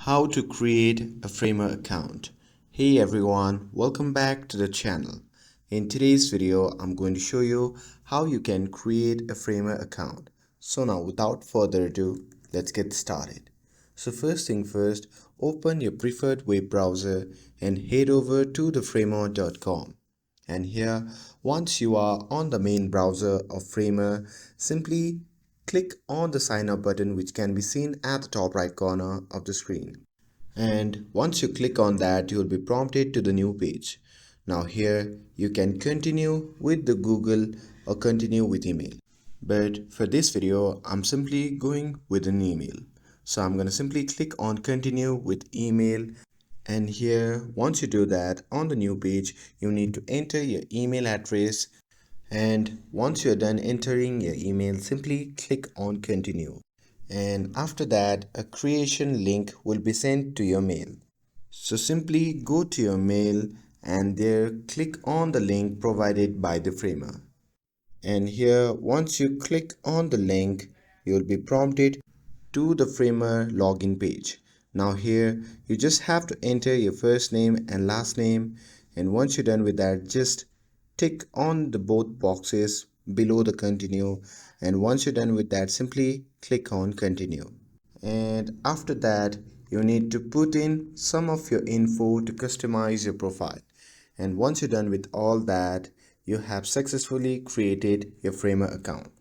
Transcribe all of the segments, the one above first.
How to create a Framer account. Hey everyone, welcome back to the channel. In today's video, I'm going to show you how you can create a Framer account. So now without further ado, let's get started. So first thing first, open your preferred web browser and head over to theframer.com. And here, once you are on the main browser of Framer, simply click on the sign up button which can be seen at the top right corner of the screen. And once you click on that, you will be prompted to the new page. Now here you can continue with the Google or continue with email. But for this video, I'm simply going with an email. So I'm going to simply click on continue with email. And here, once you do that, on the new page, you need to enter your email address. And once you're done entering your email, simply click on continue. And after that, a creation link will be sent to your mail. So simply go to your mail and there click on the link provided by the framer. And here, once you click on the link, you will be prompted to the framer login page. Now here, you just have to enter your first name and last name. And once you're done with that, just tick on the both boxes below the continue. And once you're done with that, simply click on continue. And after that, you need to put in some of your info to customize your profile. And once you're done with all that, you have successfully created your framer account.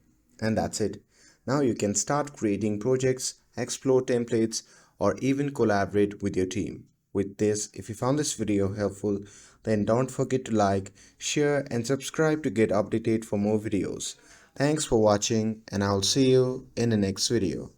And that's it. Now you can start creating projects, explore templates, or even collaborate with your team. With this, if you found this video helpful, then don't forget to like, share, and subscribe to get updated for more videos. Thanks for watching, and I'll see you in the next video.